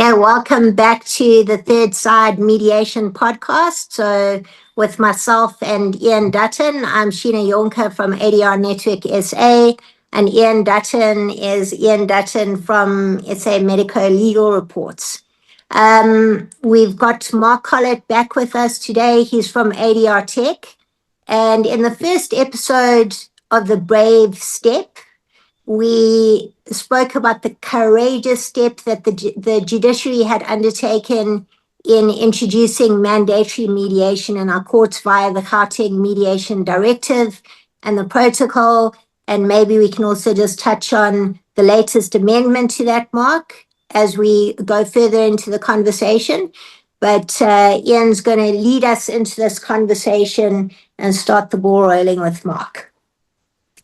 Yeah, welcome back to the Third Side Mediation Podcast. So with myself and Ian Dutton, I'm Sheena Jonker from ADR Network SA, and Ian Dutton is Ian Dutton from SA Medico Legal Reports. We've got Mark Collett back with us today. He's from ADR Tech. And in the first episode of The Brave Step, we spoke about the courageous step that the judiciary had undertaken in introducing mandatory mediation in our courts via the Gauteng Mediation Directive and the protocol. And maybe we can also just touch on the latest amendment to that, Mark, as we go further into the conversation. But Ian's going to lead us into this conversation and start the ball rolling with Mark.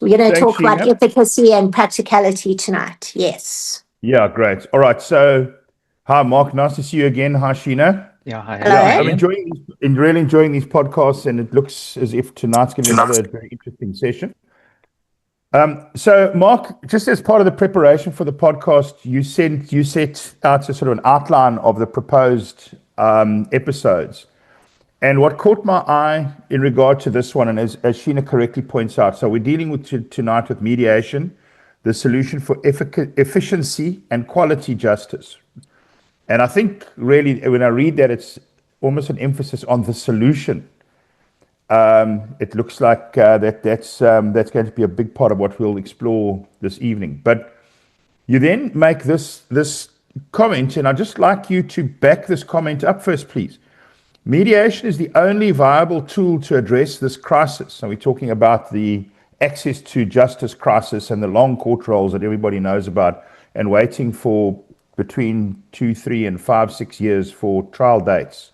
We're going to talk about efficacy and practicality tonight. Yes. Yeah, great. All right. So, hi, Mark. Nice to see you again. Hi, Sheena. Yeah, hi. Hello. I'm really enjoying these podcasts, and it looks as if tonight's going to be another very interesting session. So, Mark, just as part of the preparation for the podcast, you set out a sort of an outline of the proposed episodes. And what caught my eye in regard to this one, and as Sheena correctly points out, so we're dealing with tonight with mediation, the solution for efficiency and quality justice. And I think really when I read that, it's almost an emphasis on the solution. It looks like that's going to be a big part of what we'll explore this evening. But you then make this comment, and I'd just like you to back this comment up first, please. Mediation is the only viable tool to address this crisis. So we're talking about the access to justice crisis and the long court rolls that everybody knows about, and waiting for between 2, 3, and 5, 6 years for trial dates.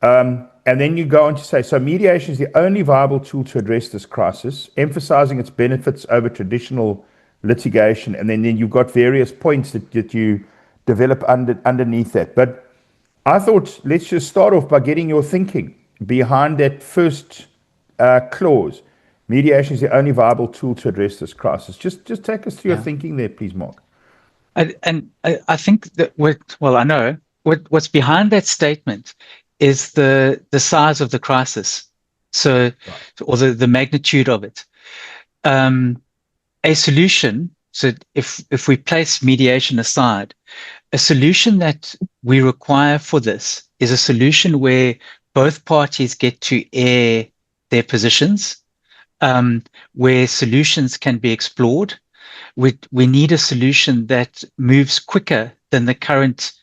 And then you go on to say, so mediation is the only viable tool to address this crisis, emphasizing its benefits over traditional litigation. And then you've got various points that you develop underneath that. But I thought, let's just start off by getting your thinking behind that first clause. Mediation is the only viable tool to address this crisis. Just take us through your thinking there, please, Mark. I think that I know what's behind that statement is the size of the crisis, or the magnitude of it. A solution. So if we place mediation aside, a solution that we require for this is a solution where both parties get to air their positions, where solutions can be explored. We need a solution that moves quicker than the current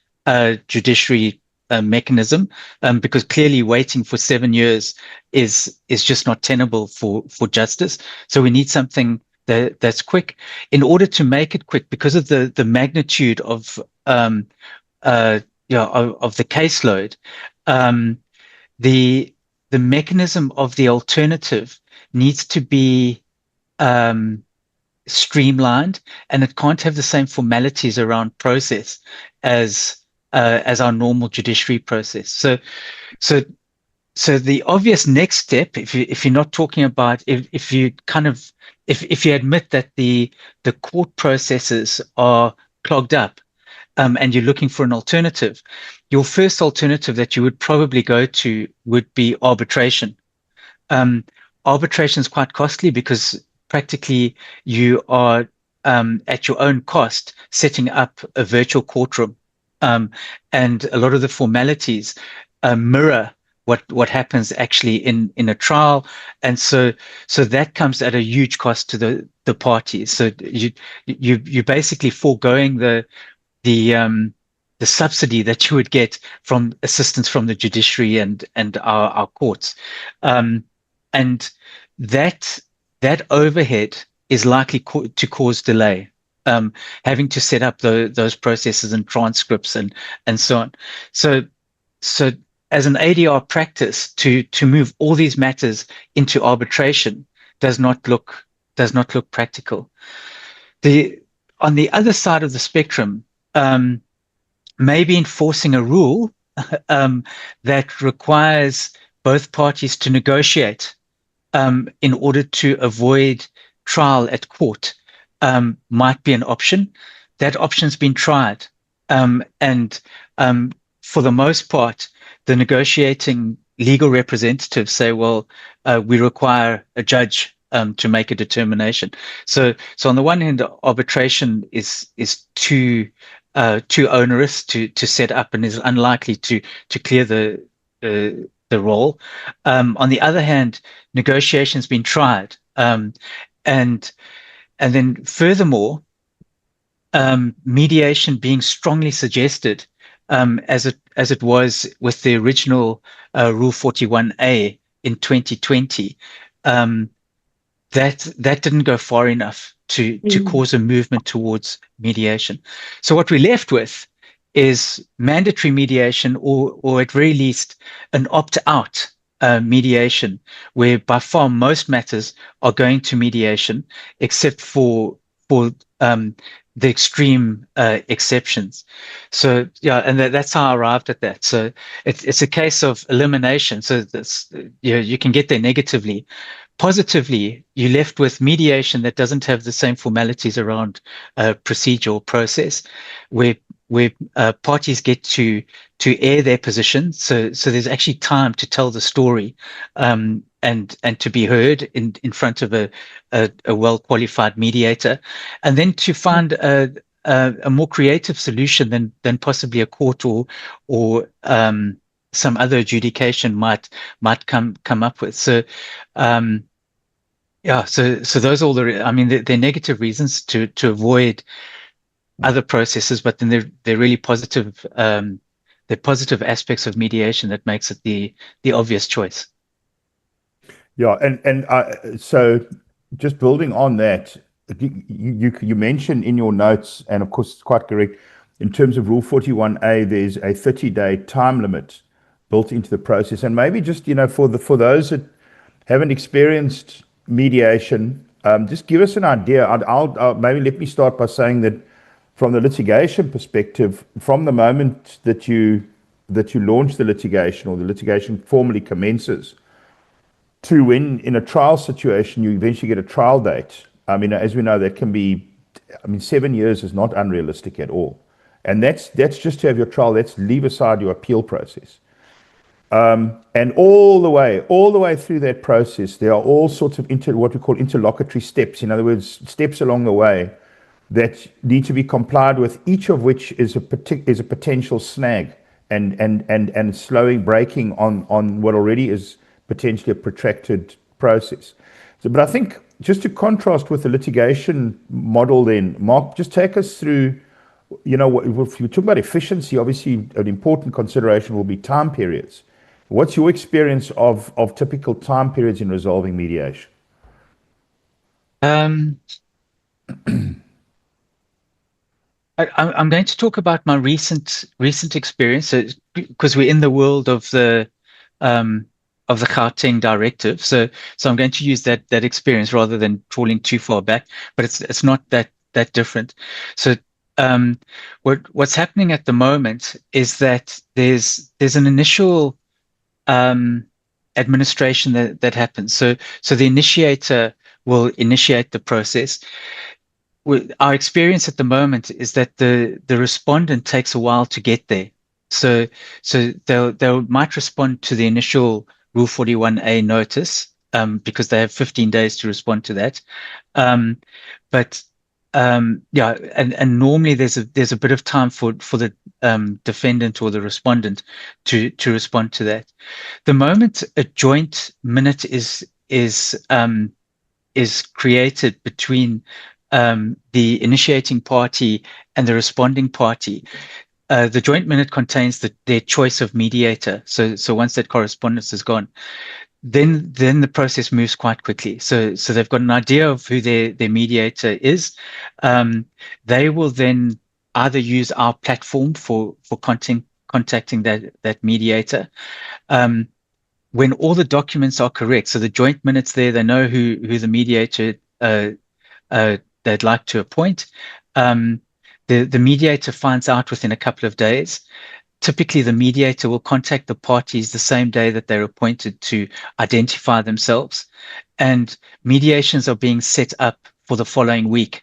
judiciary mechanism, because clearly waiting for 7 years is just not tenable for justice. So we need something that's quick. In order to make it quick, because of the magnitude of the caseload, the mechanism of the alternative needs to be streamlined, and it can't have the same formalities around process as our normal judiciary process. So the obvious next step, if you're not talking about, if you admit that the court processes are clogged up, and you're looking for an alternative, your first alternative that you would probably go to would be arbitration. Arbitration is quite costly because practically you are at your own cost setting up a virtual courtroom, and a lot of the formalities mirror what happens actually in a trial, and so that comes at a huge cost to the parties. So you basically foregoing the subsidy that you would get from assistance from the judiciary and our courts, and that overhead is likely to cause delay, having to set up those processes and transcripts and so on. So as an ADR practice, to move all these matters into arbitration does not look practical. On the other side of the spectrum, maybe enforcing a rule that requires both parties to negotiate in order to avoid trial at court might be an option. That option's been tried. And for the most part, the negotiating legal representatives say, well, we require a judge to make a determination. So on the one hand, arbitration is too onerous to set up and is unlikely to clear the role. On the other hand, negotiation's been tried, and then furthermore, mediation being strongly suggested, as it was with the original Rule 41A in 2020, that didn't go far enough to cause a movement towards mediation. So what we're left with is mandatory mediation, or at very least an opt-out mediation, where by far most matters are going to mediation, except for the extreme exceptions. So yeah, and that's how I arrived at that. So it's a case of elimination. So that's, you can get there negatively. Positively, you're left with mediation that doesn't have the same formalities around procedural process, where parties get to air their position. So there's actually time to tell the story, and to be heard in front of a well qualified mediator, and then to find a more creative solution than possibly a court or some other adjudication might come up with. So yeah, so those are all I mean, they're negative reasons to avoid other processes, but then they're really positive. They're positive aspects of mediation that makes it the obvious choice. Yeah, and so just building on that, you mentioned in your notes, and of course it's quite correct, in terms of Rule 41A, there's a 30-day time limit built into the process. And maybe just, for those that haven't experienced mediation, just give us an idea. I'll maybe let me start by saying that from the litigation perspective, from the moment that you launch the litigation, or the litigation formally commences, to when in a trial situation you eventually get a trial date. I mean, as we know, that can be, 7 years is not unrealistic at all. And that's just to have your trial. Let's leave aside your appeal process. And all the way through that process, there are all sorts of what we call interlocutory steps. In other words, steps along the way that need to be complied with, each of which is a potential snag and slowing, breaking on what already is potentially a protracted process. So, but I think just to contrast with the litigation model, then, Mark, just take us through. If you talk about efficiency, obviously an important consideration will be time periods. What's your experience of typical time periods in resolving mediation? I'm going to talk about my recent experience, because we're in the world of the Gauteng Directive. So I'm going to use that experience rather than trawling too far back. But it's not that different. So what's happening at the moment is that there's an initial administration that happens. So the initiator will initiate the process. Our experience at the moment is that the respondent takes a while to get there. So they might respond to the initial Rule 41A notice, because they have 15 days to respond to that. But yeah, and normally there's a bit of time for the defendant or the respondent to respond to that. The moment a joint minute is created between the initiating party and the responding party, the joint minute contains their choice of mediator. So once that correspondence is gone, then the process moves quite quickly. So they've got an idea of who their mediator is. They will then either use our platform for contacting that mediator. When all the documents are correct, so the joint minutes there, they know who the mediator they'd like to appoint. The mediator finds out within a couple of days. Typically, the mediator will contact the parties the same day that they're appointed to identify themselves, and mediations are being set up for the following week.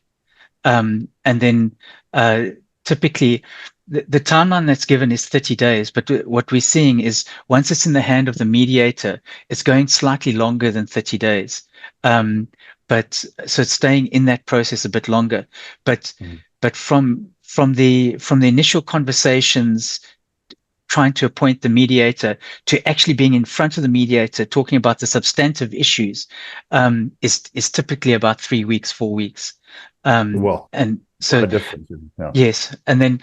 And then typically the timeline that's given is 30 days, but what we're seeing is once it's in the hand of the mediator, it's going slightly longer than 30 days. But so it's staying in that process a bit longer. But from the initial conversations, trying to appoint the mediator to actually being in front of the mediator, talking about the substantive issues, is typically about 3 weeks, 4 weeks. Well, And what so a difference. Yeah. yes, and then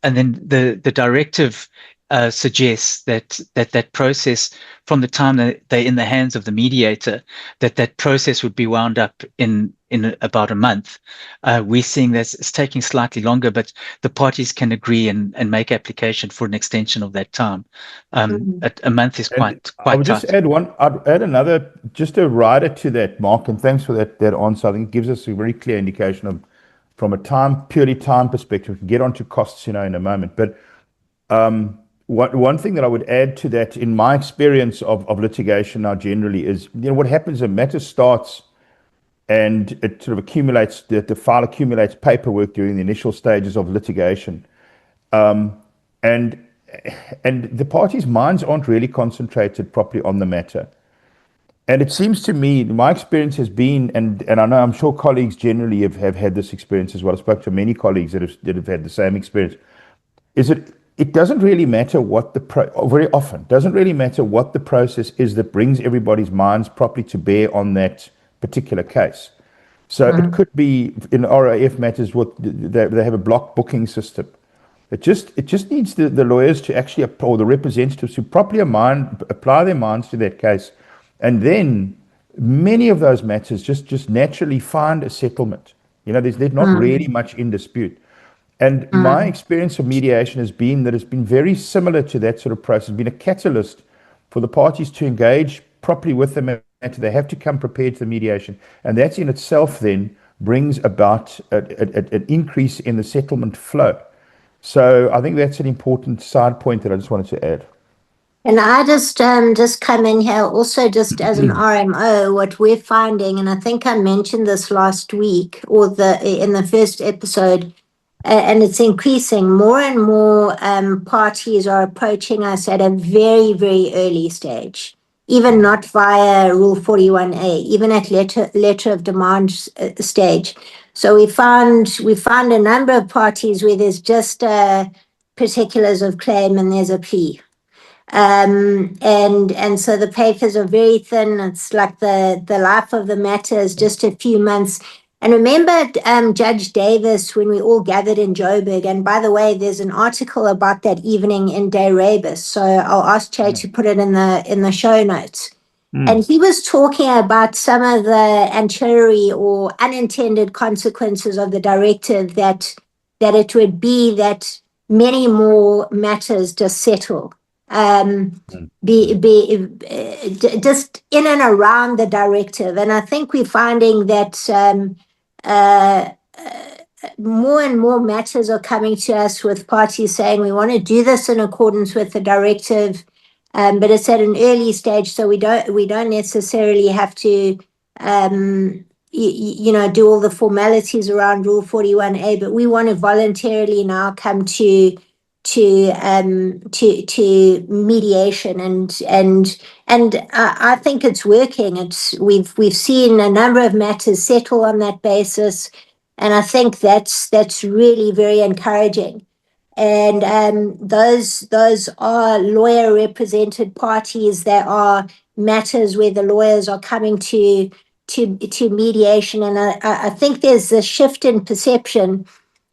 the directive suggests that process from the time that they're in the hands of the mediator, that process would be wound up in about a month. We're seeing that it's taking slightly longer, but the parties can agree and make application for an extension of that time. A month is And quite I would just tight. I'd add another, just a rider to that, Mark, and thanks for that answer. I think it gives us a very clear indication of, from a purely time perspective. We can get onto costs, in a moment. But one thing that I would add to that, in my experience of litigation now generally, is, what happens, a matter starts and it sort of accumulates, the file accumulates paperwork during the initial stages of litigation. And the parties' minds aren't really concentrated properly on the matter. And it seems to me, my experience has been, and I know, I'm sure colleagues generally have had this experience as well. I spoke to many colleagues that have had the same experience. Is it doesn't really matter what very often doesn't really matter what the process is that brings everybody's minds properly to bear on that particular case. So it could be in RAF matters, they have a block booking system. It just needs the lawyers to actually, or the representatives, to properly apply their minds to that case. And then many of those matters just naturally find a settlement. There's not really much in dispute. And my experience of mediation has been that it's been very similar to that sort of process. It's been a catalyst for the parties to engage properly with the matter. They have to come prepared to the mediation. And that in itself then brings about an increase in the settlement flow. So I think that's an important side point that I just wanted to add. And I just come in here also just as an RMO, what we're finding, and I think I mentioned this last week or in the first episode, and it's increasing. More and more parties are approaching us at a very, very early stage, even not via Rule 41A, even at letter of demand stage. So we found a number of parties where there's just particulars of claim and there's a plea. And so the papers are very thin. It's like the life of the matter is just a few months. And remember Judge Davis when we all gathered in Joburg, and by the way, there's an article about that evening in Day Rebus, so I'll ask Che to put it in the show notes. And he was talking about some of the ancillary or unintended consequences of the directive, that it would be that many more matters just settle. Just in and around the directive. And I think we're finding that more and more matters are coming to us with parties saying we want to do this in accordance with the directive, but it's at an early stage, so we don't necessarily have to do all the formalities around Rule 41A, but we want to voluntarily now come to mediation, and I think it's working. We've seen a number of matters settle on that basis, and I think that's really very encouraging. And those are lawyer represented parties. There are matters where the lawyers are coming to mediation, and I think there's a shift in perception.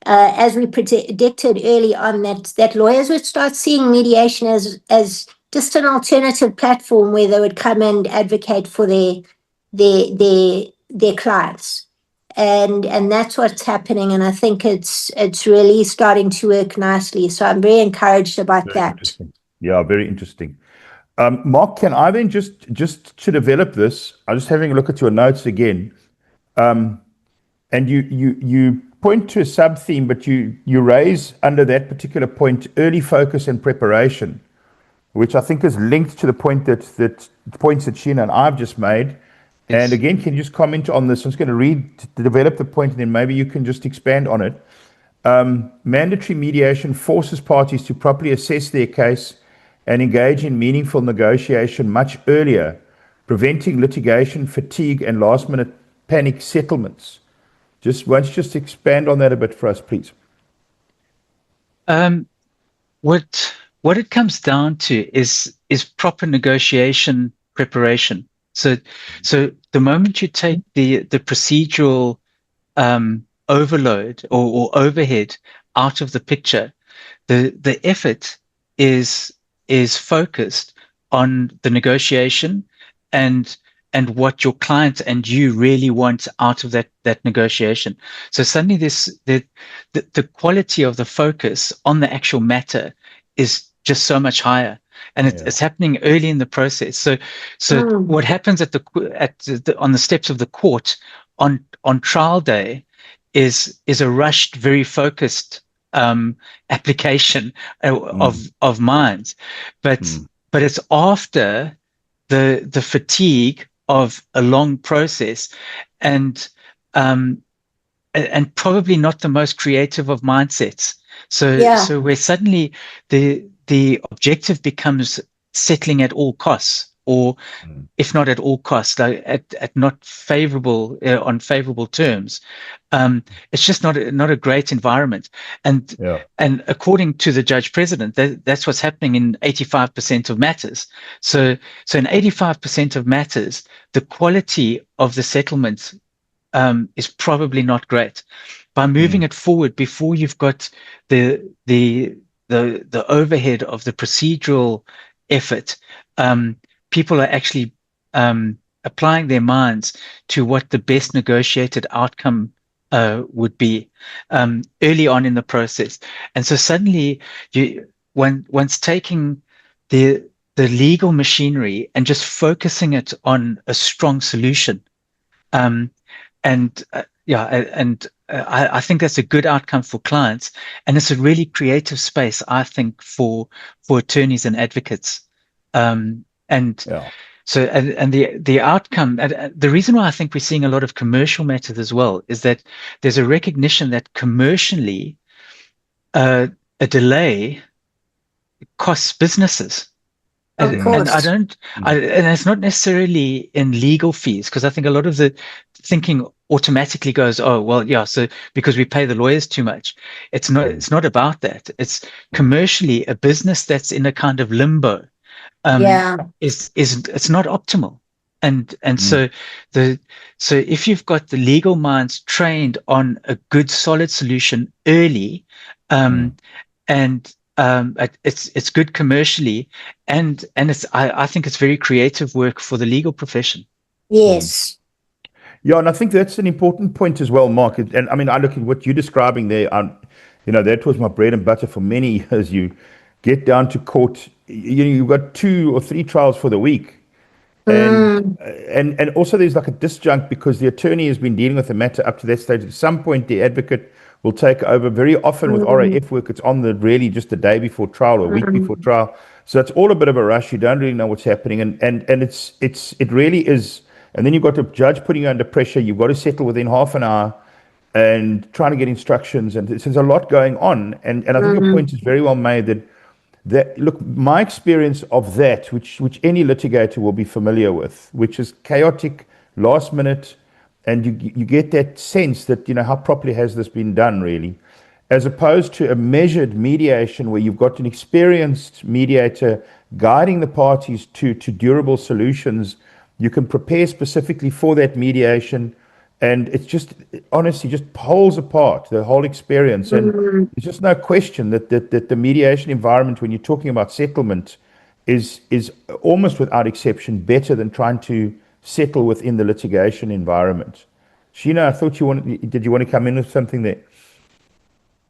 As we predicted early on, that lawyers would start seeing mediation as just an alternative platform where they would come and advocate for their clients, and that's what's happening. And I think it's really starting to work nicely. So I'm very encouraged about Very that. interesting. Yeah, very interesting. Mark, can I then just to develop this? I'm just having a look at your notes again, and you point to a sub-theme, but you raise under that particular point early focus and preparation, which I think is linked to the point that points that Sheena and I've just made. Yes. And again, can you just comment on this? I'm just going to develop the point, and then maybe you can just expand on it. Mandatory mediation forces parties to properly assess their case and engage in meaningful negotiation much earlier, preventing litigation fatigue and last-minute panic settlements. Won't you just expand on that a bit for us, please? What it comes down to is proper negotiation preparation. So the moment you take the procedural overload or overhead out of the picture, the effort is focused on the negotiation and what your client and you really want out of that negotiation. So suddenly the quality of the focus on the actual matter is just so much higher, and it's happening early in the process. So what happens on the steps of the court on trial day is a rushed, very focused application of minds, but it's after the fatigue of a long process and probably not the most creative of mindsets. So where suddenly the objective becomes settling at all costs, or if not at all costs, like at not favorable on favorable terms. It's just not a great environment. And according to the judge president, that's what's happening in 85% of matters. So in 85% of matters, the quality of the settlement is probably not great. By moving it forward before you've got the overhead of the procedural effort, people are actually applying their minds to what the best negotiated outcome would be early on in the process. And so suddenly, once taking the legal machinery and just focusing it on a strong solution, I think that's a good outcome for clients, and it's a really creative space, I think, for attorneys and advocates. So the outcome, the reason why I think we're seeing a lot of commercial matters as well is that there's a recognition that commercially a delay costs businesses. Of course. And it's not necessarily in legal fees, because I think a lot of the thinking automatically goes, oh, well, yeah, so because we pay the lawyers too much. It's not about that. It's commercially a business that's in a kind of limbo. It's not optimal. And so if you've got the legal minds trained on a good solid solution early, it's good commercially, and I think it's very creative work for the legal profession. Yes. Yeah, and I think that's an important point as well, Mark. And I mean, I look at what you're describing there. That was my bread and butter for many years. You get down to court, you've got 2 or 3 trials for the week. And also there's like a disjunct because the attorney has been dealing with the matter up to that stage. At some point, the advocate will take over. Very often with RAF work, it's on really just the day before trial or week before trial. So it's all a bit of a rush. You don't really know what's happening. And it really is. And then you've got the judge putting you under pressure. You've got to settle within half an hour and trying to get instructions. And there's a lot going on. And I think your point is very well made that look, my experience of that, which any litigator will be familiar with, which is chaotic, last minute, and you get that sense that, how properly has this been done, really, as opposed to a measured mediation where you've got an experienced mediator guiding the parties to durable solutions. You can prepare specifically for that mediation, and it's just honestly just pulls apart the whole experience. And there's just no question that the mediation environment, when you're talking about settlement, is almost without exception better than trying to settle within the litigation environment. Sheena, I thought did you want to come in with something there?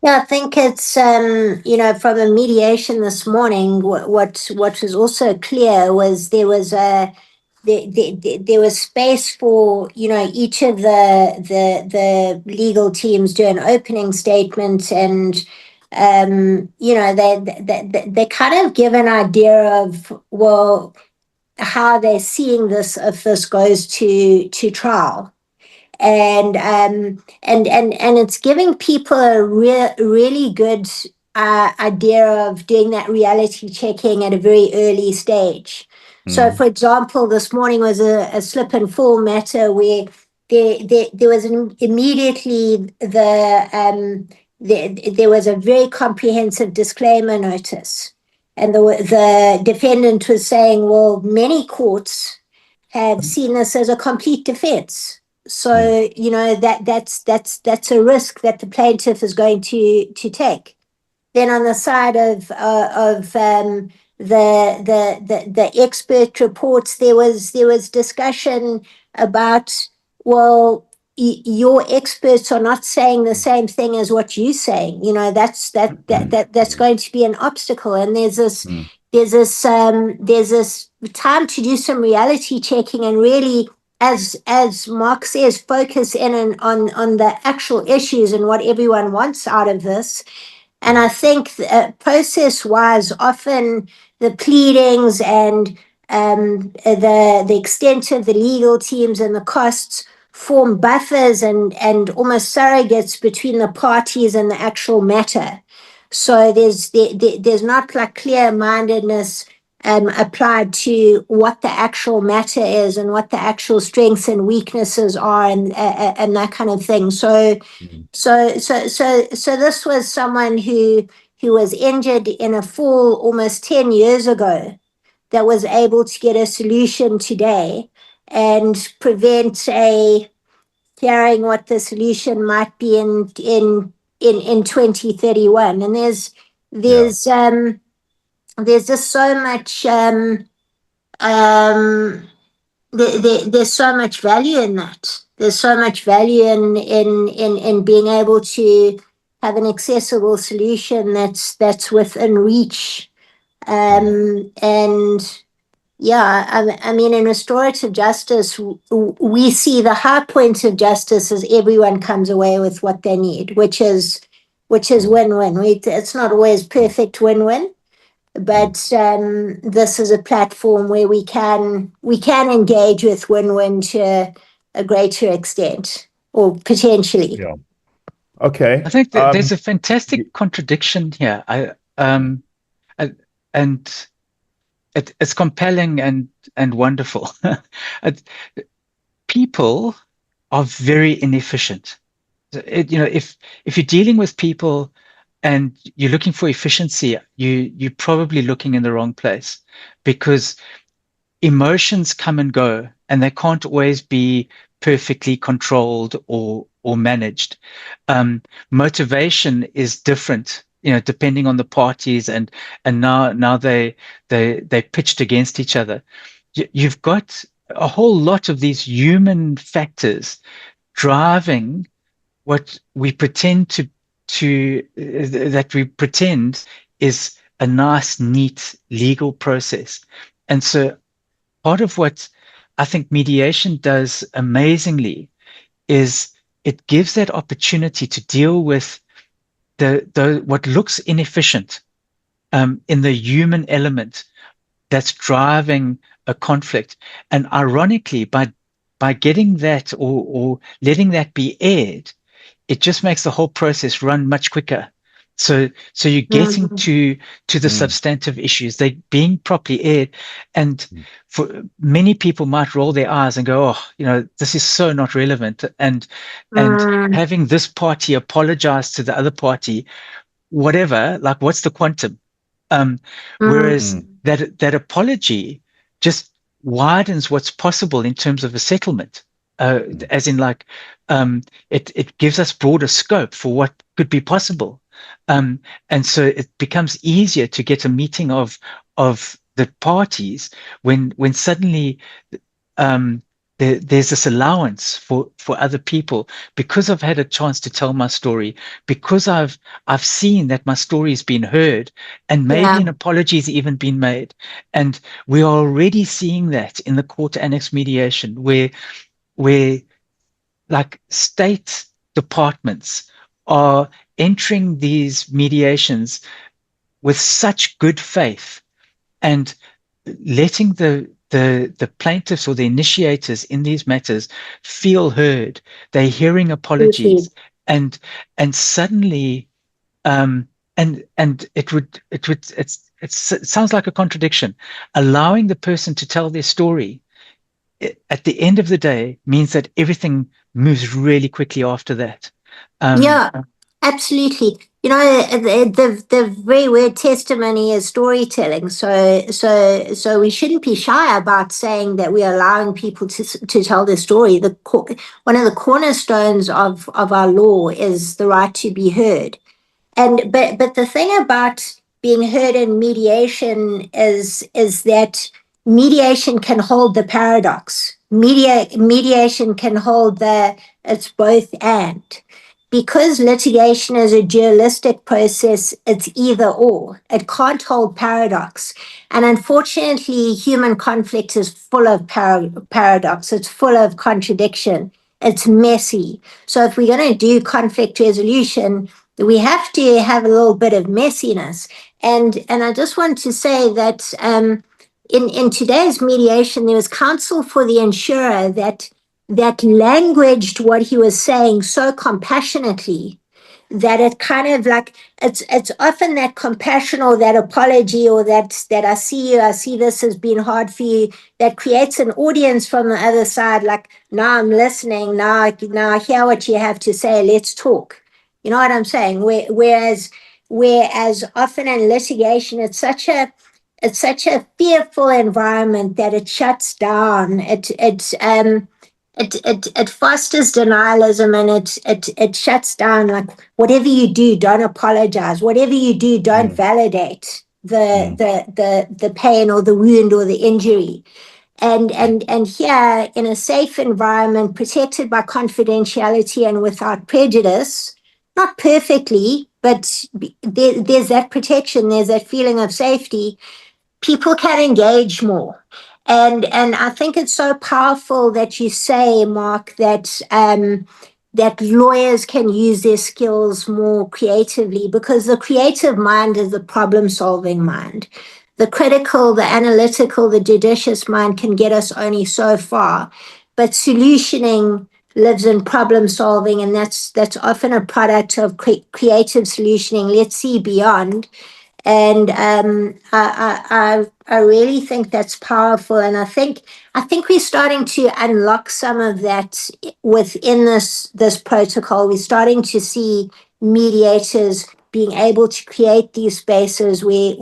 Yeah, I think it's, from a mediation this morning, what was also clear was there was space for, each of the legal teams do an opening statement, and, they kind of give an idea of, well, how they're seeing this if this goes to trial. and it's giving people a really good idea of doing that reality checking at a very early stage. So, for example, this morning was a slip and fall matter where there was immediately there was a very comprehensive disclaimer notice, and the defendant was saying, well, many courts have seen this as a complete defense. So, you know, that's a risk that the plaintiff is going to take. Then on the side of the expert reports, there was discussion about, well, your experts are not saying the same thing as what you're saying. You know, that's going to be an obstacle. And there's this time to do some reality checking and really, as Mark says, focus in on the actual issues and what everyone wants out of this. And I think process-wise, often the pleadings and the extent of the legal teams and the costs form buffers and almost surrogates between the parties and the actual matter. So there's not like clear-mindedness applied to what the actual matter is and what the actual strengths and weaknesses are and that kind of thing. So this was someone who was injured in a fall almost 10 years ago that was able to get a solution today and prevent a hearing what the solution might be in 2031. And there's just so much there's so much value in that. There's so much value in being able to have an accessible solution that's within reach. And yeah, I mean, in restorative justice, we see the high point of justice is everyone comes away with what they need, which is win-win. It's not always perfect win-win, but this is a platform where we can engage with win-win to a greater extent, or potentially. Yeah. Okay. I think that there's a fantastic contradiction here. And it's compelling and wonderful. People are very inefficient. If you're dealing with people and you're looking for efficiency, you're probably looking in the wrong place, because emotions come and go, and they can't always be perfectly controlled or managed. Motivation is different, depending on the parties, and now they pitched against each other. You've got a whole lot of these human factors driving what we pretend that we pretend is a nice, neat legal process. And so part of what I think mediation does amazingly is it gives that opportunity to deal with the what looks inefficient in the human element that's driving a conflict. And ironically, by getting that or letting that be aired, it just makes the whole process run much quicker. So you're getting to the substantive issues, they being properly aired. And for many people might roll their eyes and go, oh, this is so not relevant. And having this party apologize to the other party, whatever, like, what's the quantum? Whereas that apology just widens what's possible in terms of a settlement. As in, like, it gives us broader scope for what could be possible. And so it becomes easier to get a meeting of the parties when suddenly there's this allowance for other people, because I've had a chance to tell my story, because I've seen that my story has been heard, and maybe an apology has even been made. And we are already seeing that in the court annex mediation, where like state departments are entering these mediations with such good faith and letting the the plaintiffs or the initiators in these matters feel heard. They're hearing apologies, and suddenly, and it sounds like a contradiction. Allowing the person to tell their story at the end of the day means that everything moves really quickly after that. Yeah, absolutely. You know, the very word testimony is storytelling. So we shouldn't be shy about saying that we are allowing people to tell their story. One of the cornerstones of our law is the right to be heard. And but the thing about being heard in mediation is that mediation can hold the paradox. Mediation can hold the it's both and. Because litigation is a dualistic process, it's either or. It can't hold paradox. And unfortunately, human conflict is full of paradox. It's full of contradiction. It's messy. So if we're going to do conflict resolution, we have to have a little bit of messiness. And I just want to say that in today's mediation, there was counsel for the insurer that languaged what he was saying so compassionately that it kind of like it's often that compassion or that apology or that I see you, I see this has been hard for you, that creates an audience from the other side, like, now I'm listening, now I hear what you have to say, let's talk. You know what I'm saying? Whereas often in litigation, it's such a fearful environment that it shuts down. It fosters denialism, and it shuts down, like, whatever you do, don't apologize. Whatever you do, don't validate the pain or the wound or the injury. And here, in a safe environment, protected by confidentiality and without prejudice, not perfectly, but there's that protection, there's that feeling of safety, people can engage more. And I think it's so powerful that you say, Mark, that that lawyers can use their skills more creatively, because the creative mind is the problem-solving mind. The critical, the analytical, the judicious mind can get us only so far, but solutioning lives in problem solving, and that's often a product of creative solutioning. Let's see beyond. And I really think that's powerful, and I think we're starting to unlock some of that within this protocol. We're starting to see mediators being able to create these spaces where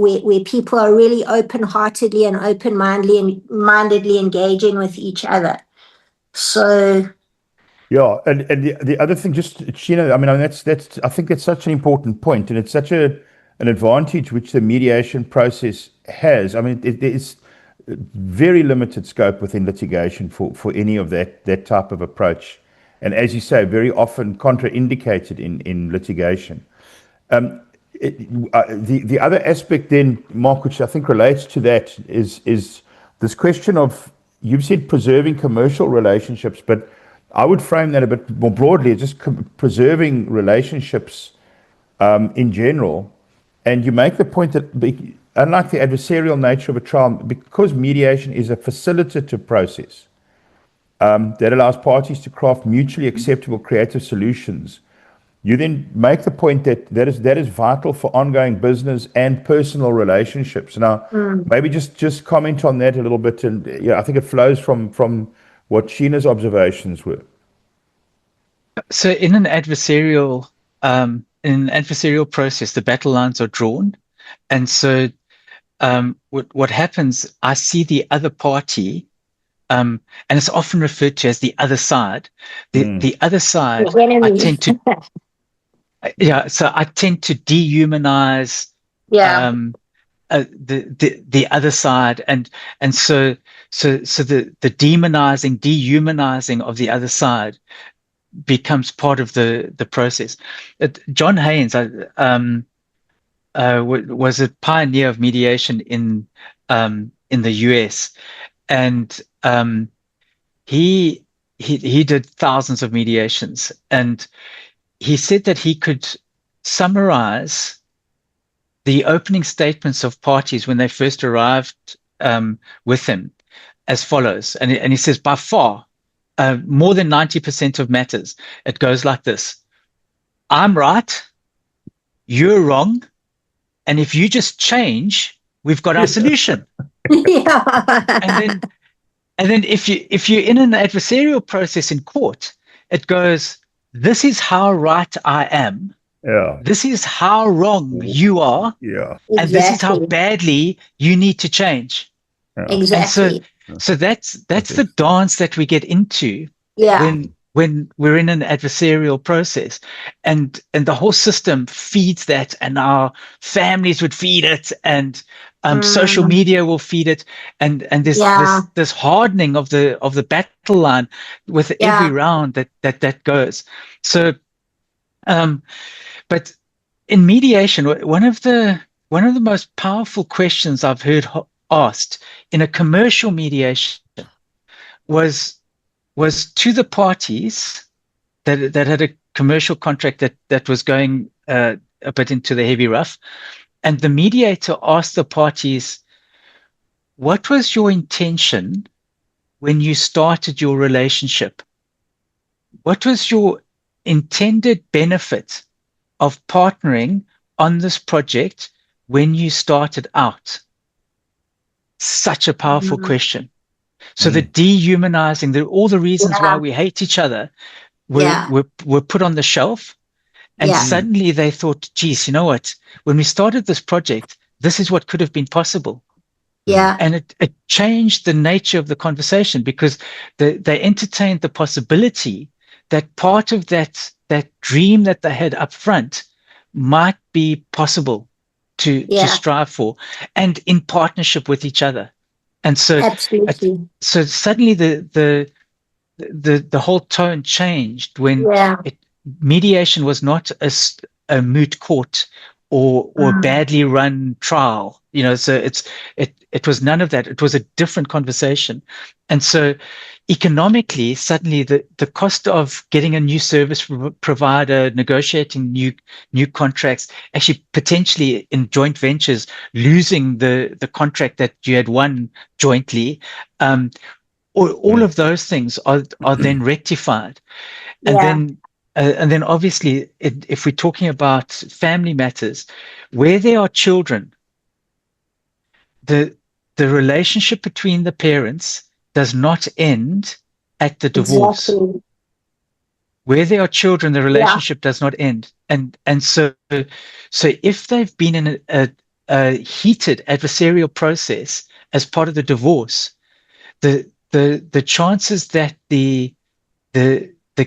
people are really open-heartedly and open-mindedly engaging with each other. So Yeah, and the other thing, just Sheena, I mean that's I think that's such an important point, and it's such an advantage which the mediation process has. I mean, there is very limited scope within litigation for any of that type of approach, and as you say, very often contraindicated in litigation. The other aspect then, Mark, which I think relates to that, is this question of, you've said preserving commercial relationships, but I would frame that a bit more broadly, just preserving relationships in general. And you make the point that unlike the adversarial nature of a trial, because mediation is a facilitative process that allows parties to craft mutually acceptable creative solutions, you then make the point that is vital for ongoing business and personal relationships. Now, maybe just comment on that a little bit. And yeah, I think it flows from what Sheena's observations were. So in an adversarial process, the battle lines are drawn, and so what happens? I see the other party, and it's often referred to as the other side. The other side, I tend to so I tend to dehumanize the other side, and so the dehumanizing of the other side becomes part of the process. John Haynes was a pioneer of mediation in the US, and he did thousands of mediations, and he said that he could summarize the opening statements of parties when they first arrived with him as follows. And he says, by far, more than 90% of matters, it goes like this. I'm right, you're wrong, and if you just change, we've got our solution. Yeah. And then if you're in an adversarial process in court, it goes, this is how right I am. Yeah. This is how wrong you are. Yeah. And this is how Exactly. badly you need to change. Yeah. Exactly. And so that's the dance that we get into Yeah. when we're in an adversarial process, and the whole system feeds that, and our families would feed it, and social media will feed it, and there's Yeah. this hardening of the battle line with every round that goes. So, but in mediation, one of the most powerful questions I've heard asked in a commercial mediation was to the parties that had a commercial contract that was going a bit into the heavy rough, and the mediator asked the parties, what was your intention when you started your relationship? What was your intended benefit of partnering on this project when you started out? Such a powerful question. So the dehumanizing, all the reasons why we hate each other were put on the shelf. And suddenly they thought, geez, you know what? When we started this project, this is what could have been possible. Yeah. And it changed the nature of the conversation, because they entertained the possibility that part of that dream that they had up front might be possible to strive for, and in partnership with each other. And so, absolutely. So suddenly the whole tone changed when mediation was not a moot court or badly run trial. So it was none of that. It was a different conversation. And so economically, suddenly the cost of getting a new service provider, negotiating new contracts, actually potentially in joint ventures, losing the contract that you had won jointly, all of those things are then rectified. And then obviously, if we're talking about family matters, where there are children, the relationship between the parents does not end at the divorce. Exactly. Where there are children, the relationship does not end. And so if they've been in a heated adversarial process as part of the divorce, the chances that the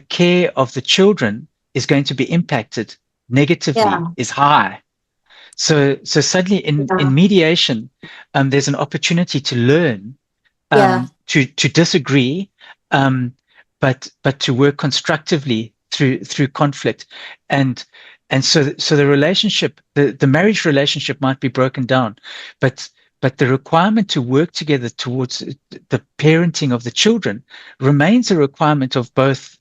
care of the children is going to be impacted negatively is high. So suddenly in mediation, there's an opportunity to learn, to disagree, but to work constructively through conflict, and so the relationship, the marriage relationship might be broken down, but the requirement to work together towards the parenting of the children remains a requirement of both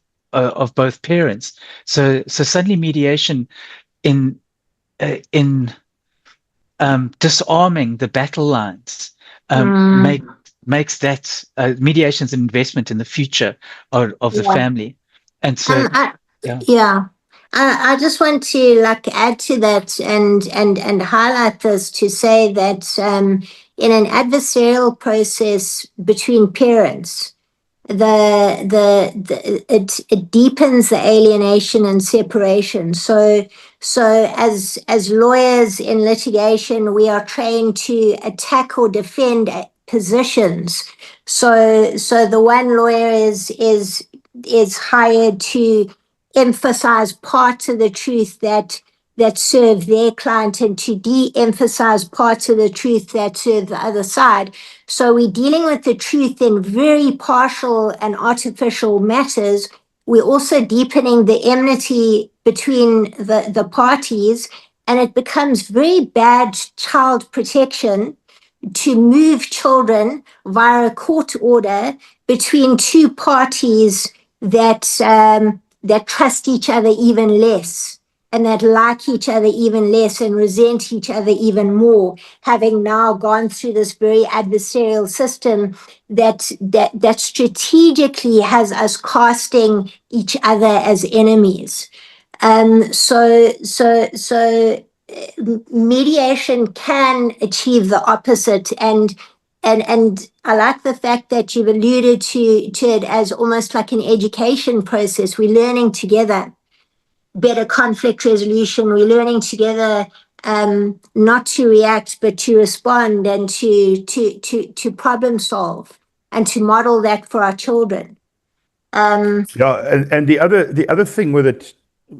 parents. So suddenly mediation in disarming the battle lines makes that mediation's an investment in the future of the family. And so I just want to add to that and highlight this, to say that in an adversarial process between parents, it deepens the alienation and separation. So as lawyers in litigation, we are trained to attack or defend positions. So the one lawyer is hired to emphasize parts of the truth that serve their client, and to de-emphasize parts of the truth that serve the other side. So we're dealing with the truth in very partial and artificial matters. We're also deepening the enmity between the parties, and it becomes very bad child protection to move children via a court order between two parties that trust each other even less. and that like each other even less and resent each other even more, having now gone through this very adversarial system that strategically has us casting each other as enemies. Mediation can achieve the opposite, and I like the fact that you've alluded to it as almost like an education process. We're learning together better conflict resolution. We're learning together not to react but to respond, and to problem solve, and to model that for our children. Yeah, and the other thing with it,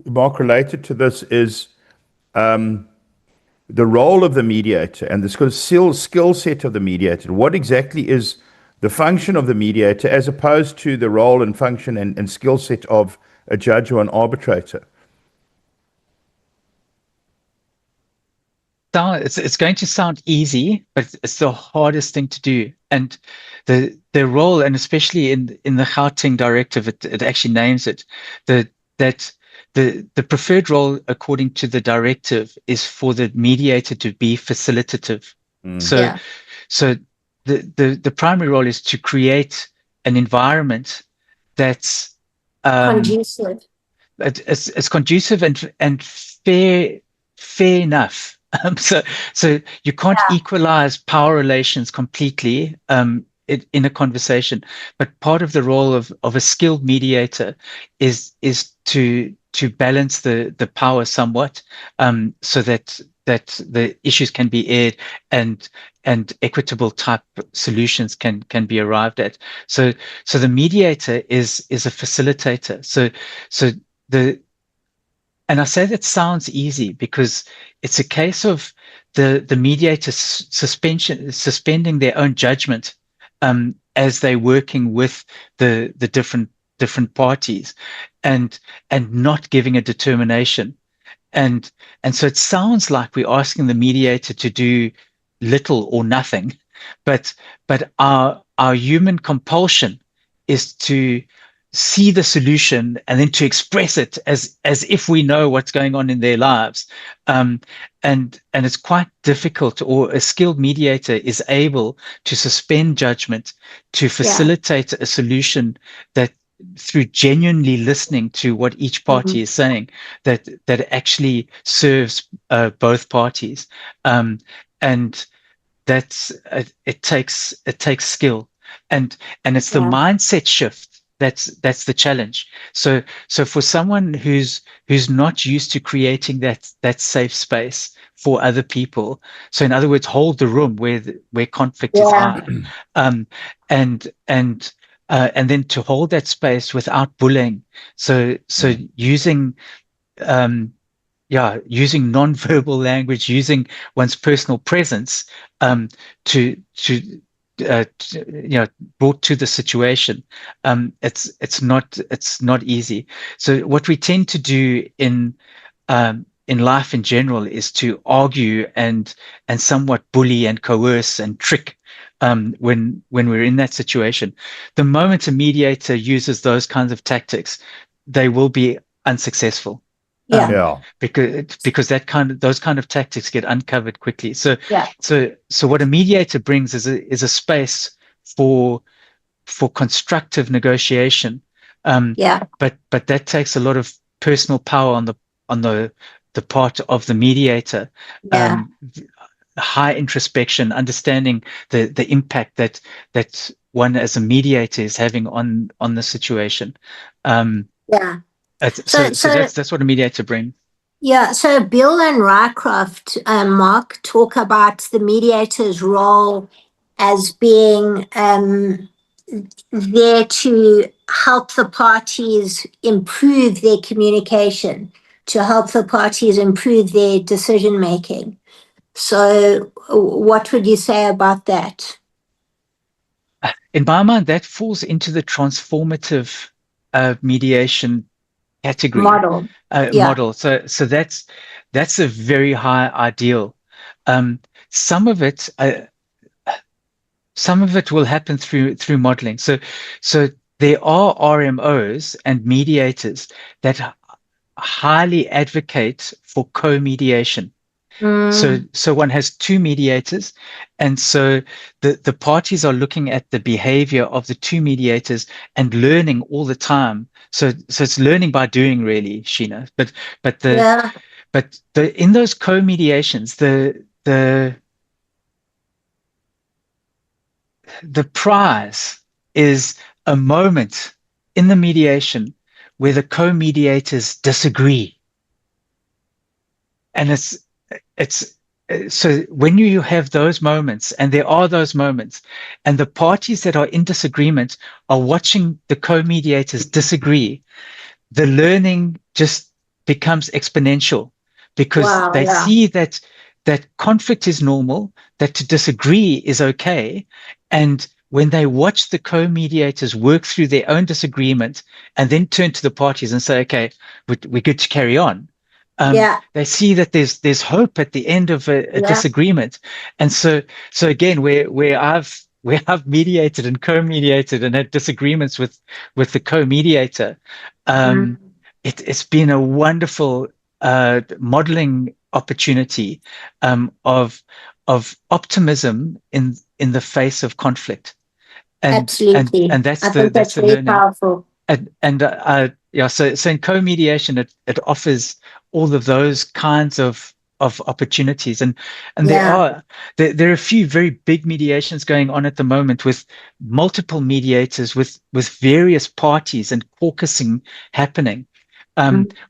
Mark, related to this is the role of the mediator and the skill set of the mediator. What exactly is the function of the mediator as opposed to the role and function and skill set of a judge or an arbitrator? It's going to sound easy, but it's the hardest thing to do. And the role, and especially in the Gauteng Directive, it actually names it, that the preferred role according to the directive is for the mediator to be facilitative. So the primary role is to create an environment that's Conducive. it's conducive and fair enough. So you can't equalize power relations completely in a conversation, but part of the role of a skilled mediator is to balance the power somewhat, so that the issues can be aired and equitable type solutions can be arrived at. So the mediator is a facilitator. So and I say that sounds easy because it's a case of the mediator suspending their own judgment as they're working with the different parties, and not giving a determination. And so it sounds like we're asking the mediator to do little or nothing, but our human compulsion is to see the solution and then to express it as if we know what's going on in their lives. And it's quite difficult, or a skilled mediator is able to suspend judgment, to facilitate a solution that, through genuinely listening to what each party is saying, that actually serves both parties. And that's it takes skill, and it's the mindset shift that's the challenge. So for someone who's not used to creating that safe space for other people, so in other words, hold the room where conflict is high, and then to hold that space without bullying. So using non-verbal language, using one's personal presence brought to the situation. It's not easy. So what we tend to do in life in general is to argue and somewhat bully and coerce and trick when we're in that situation. The moment a mediator uses those kinds of tactics, they will be unsuccessful. Because those kind of tactics get uncovered quickly. So what a mediator brings is a space for constructive negotiation. But that takes a lot of personal power on the part of the mediator. High introspection, understanding the impact that one as a mediator is having on the situation. So that's what a mediator brings. Yeah, so Bill and Rycroft, Mark, talk about the mediator's role as being there to help the parties improve their communication, to help the parties improve their decision making. So what would you say about that? In my mind, that falls into the transformative mediation category model. So that's a very high ideal. Some of it will happen through modeling. So there are RMOs and mediators that highly advocate for co-mediation. So one has two mediators, and so the parties are looking at the behavior of the two mediators and learning all the time. So it's learning by doing, really, Sheena. But in those co-mediations, the prize is a moment in the mediation where the co-mediators disagree. And it's so when you have those moments, and there are those moments, and the parties that are in disagreement are watching the co-mediators disagree, the learning just becomes exponential, because they see that conflict is normal, that to disagree is okay. And when they watch the co-mediators work through their own disagreement and then turn to the parties and say, okay, we're good to carry on, they see that there's hope at the end of a disagreement. And so again, where I've mediated and co-mediated and had disagreements with the co-mediator, it's been a wonderful modeling opportunity of optimism in the face of conflict. Absolutely. And that's I think that's the very learning. powerful. So in co-mediation, it offers all of those kinds of opportunities, and there are a few very big mediations going on at the moment, with multiple mediators, with various parties and caucusing happening.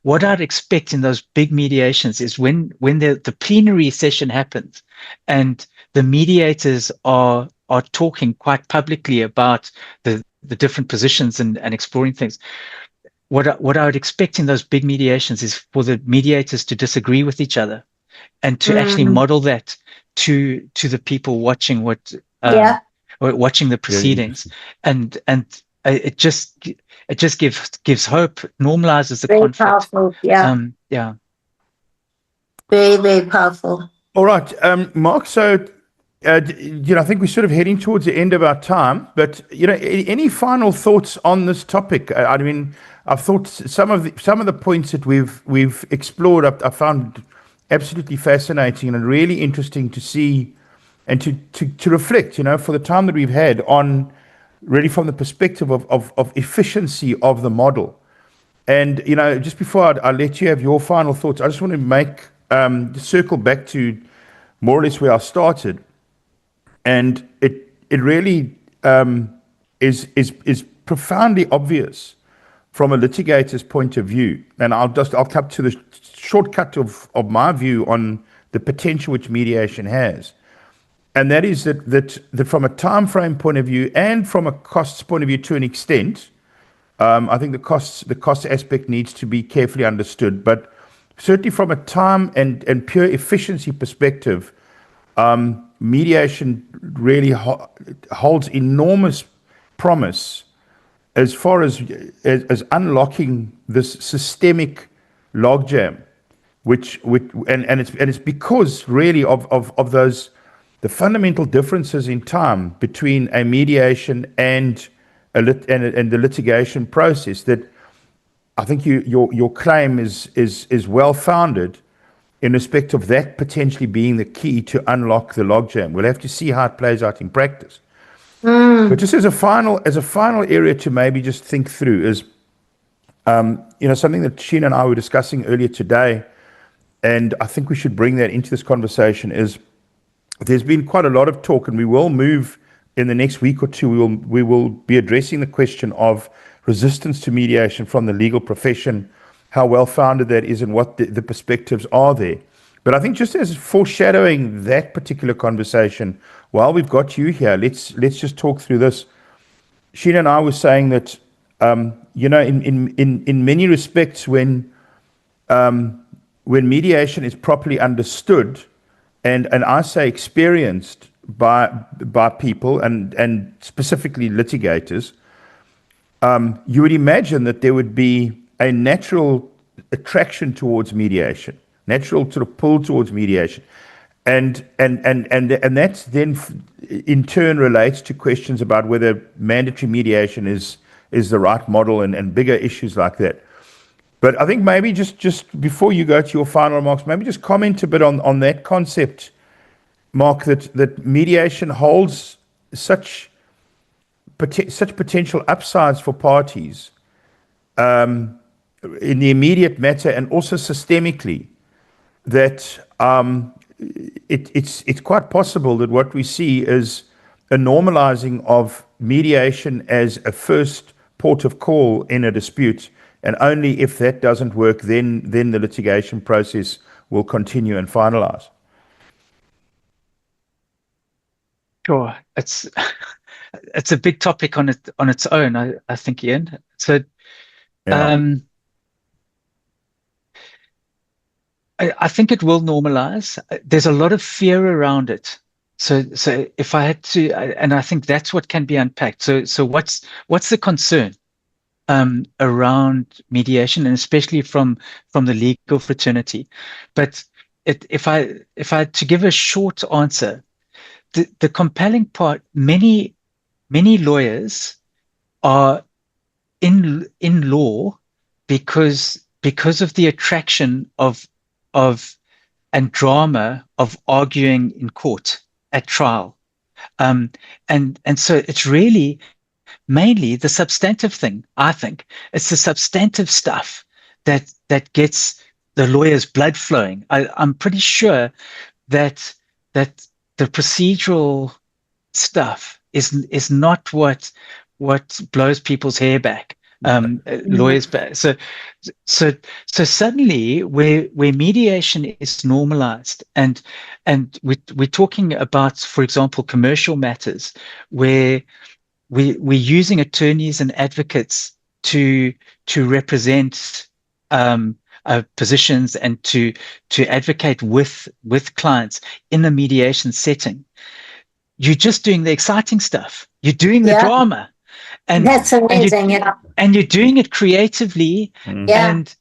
What I'd expect in those big mediations is when the plenary session happens and the mediators are talking quite publicly about the different positions and exploring things. What I would expect in those big mediations is for the mediators to disagree with each other, and to actually model that to the people watching watching the proceedings, and it just gives hope, normalizes the very conflict. Powerful. Very, very powerful. All right, Mark. So, I think we're sort of heading towards the end of our time. But any final thoughts on this topic? I mean, I've thought some of the points that we've explored, I found absolutely fascinating and really interesting to see and to reflect. For the time that we've had on, really from the perspective of efficiency of the model. And just before I let you have your final thoughts, I just want to circle back to more or less where I started. And it really is profoundly obvious from a litigator's point of view. And I'll come to the shortcut of my view on the potential which mediation has. And that is that from a time frame point of view and from a costs point of view to an extent, I think the cost aspect needs to be carefully understood. But certainly from a time and pure efficiency perspective, mediation really holds enormous promise as far as unlocking this systemic logjam, which it's because really of those the fundamental differences in time between a mediation and the litigation process that I think your claim is well founded in respect of that potentially being the key to unlock the logjam. We'll have to see how it plays out in practice. But just as a final area to maybe just think through is, something that Sheena and I were discussing earlier today, and I think we should bring that into this conversation, is there's been quite a lot of talk, and we will move in the next week or two. We will be addressing the question of resistance to mediation from the legal profession, how well founded that is, and what the perspectives are there. But I think just as foreshadowing that particular conversation, while we've got you here, let's just talk through this. Sheena and I were saying that in many respects, when mediation is properly understood, and I say experienced by people and specifically litigators, you would imagine that there would be a natural attraction towards mediation, natural sort of pull towards mediation, and that then in turn relates to questions about whether mandatory mediation is the right model and bigger issues like that. But I think maybe just before you go to your final remarks, maybe just comment a bit on that concept, Mark, that mediation holds such potential upsides for parties in the immediate matter and also systemically, that it's quite possible that what we see is a normalizing of mediation as a first port of call in a dispute, and only if that doesn't work, then the litigation process will continue and finalize. Sure, it's a big topic on its own, I think, Ian. So, Yeah. I think it will normalize. There's a lot of fear around it. So if I had to, and I think that's what can be unpacked. So what's the concern around mediation, and especially from the legal fraternity? But if I had to give a short answer, the compelling part, many lawyers are in law because of the attraction of and drama of arguing in court at trial. And so it's really mainly the substantive thing, I think. It's the substantive stuff that gets the lawyer's blood flowing. I'm pretty sure that the procedural stuff is not what blows people's hair back. Lawyers back. So suddenly where mediation is normalized, and we're talking about, for example, commercial matters where we're using attorneys and advocates to represent positions and to advocate with clients in a mediation setting. You're just doing the exciting stuff. You're doing the drama. And that's amazing. And you're doing it creatively, and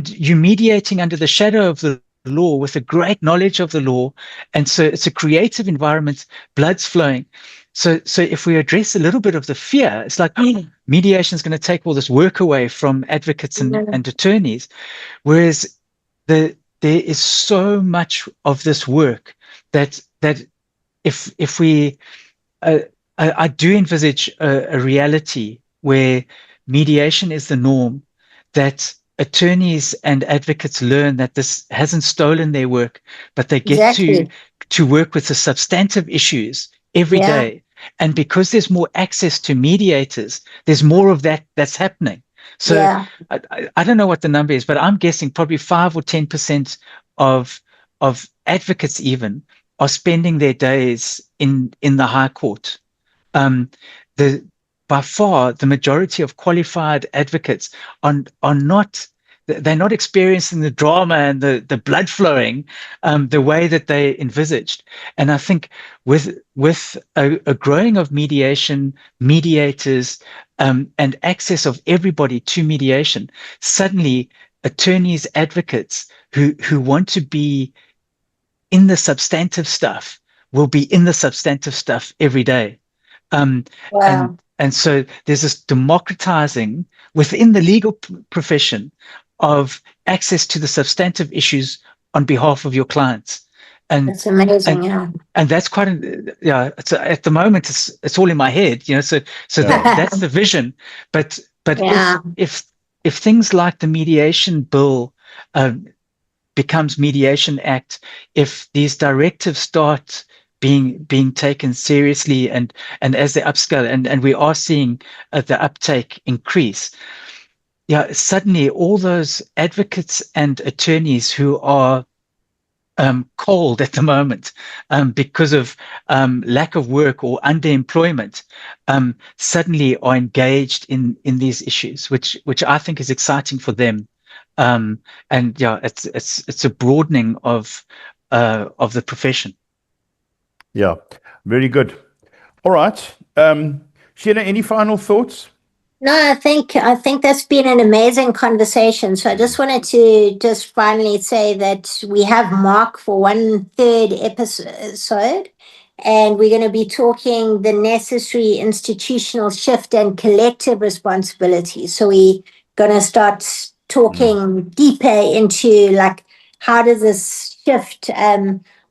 you're mediating under the shadow of the law with a great knowledge of the law. And so it's a creative environment, blood's flowing. So if we address a little bit of the fear, it's like, mediation is going to take all this work away from advocates and attorneys. Whereas there is so much of this work that if we, I do envisage a reality where mediation is the norm, that attorneys and advocates learn that this hasn't stolen their work, but they get to work with the substantive issues every day. And because there's more access to mediators, there's more of that's happening. So I don't know what the number is, but I'm guessing probably 5 or 10% of advocates even are spending their days in the High Court. By far the majority of qualified advocates are not, they're not experiencing the drama and the blood flowing the way that they envisaged. And I think with a growing of mediation, mediators, and access of everybody to mediation, suddenly attorneys, advocates who want to be in the substantive stuff will be in the substantive stuff every day. And so there's this democratizing within the legal profession of access to the substantive issues on behalf of your clients. And that's amazing. And that's quite it's at the moment it's all in my head, so that's the vision. But if things like the mediation bill becomes Mediation Act, if these directives start being taken seriously, and as they upscale, and we are seeing the uptake increase, suddenly all those advocates and attorneys who are cold at the moment because of lack of work or underemployment suddenly are engaged in these issues, which I think is exciting for them. And it's a broadening of the profession. Yeah, very good. All right. Sheena, any final thoughts? No, I think that's been an amazing conversation. So I just wanted to just finally say that we have Mark for 1/3 episode, and we're going to be talking the necessary institutional shift and collective responsibility. So we're going to start talking deeper into like how does this shift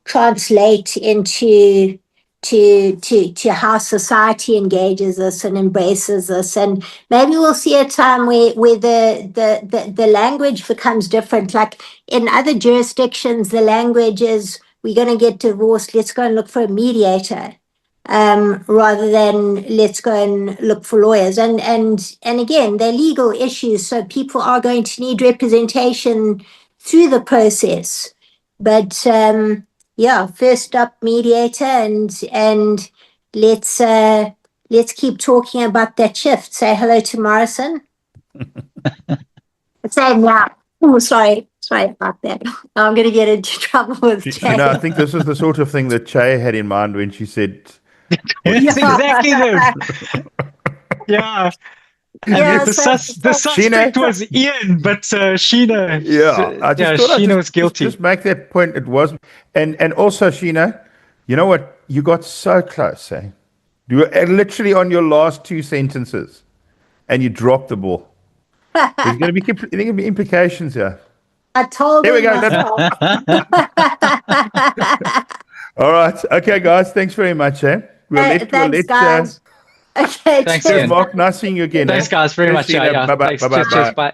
translate into to how society engages us and embraces us. And maybe we'll see a time where the language becomes different. Like in other jurisdictions, the language is we're going to get divorced, let's go and look for a mediator. Rather than let's go and look for lawyers. And again, they're legal issues, so people are going to need representation through the process. But yeah, first up, mediator, and let's keep talking about that shift. Say hello to Morrison. Say yeah. Oh, sorry about that. I'm going to get into trouble with Jay. You know, I think this is the sort of thing that Che had in mind when she said. It's exactly this. Yeah. And the suspect was Ian, but Sheena. Yeah, I just thought Sheena was guilty. Just make that point. It wasn't, and also Sheena, you know what? You got so close, eh? You were literally on your last two sentences, and you dropped the ball. There's going to be implications here. I told Here we him. go. All right. Okay, guys. Thanks very much, eh? Thanks, guys. Okay, thanks, cheers. Mark. Nice seeing you again. Thanks, guys, very much. Bye-bye. Cheers, bye.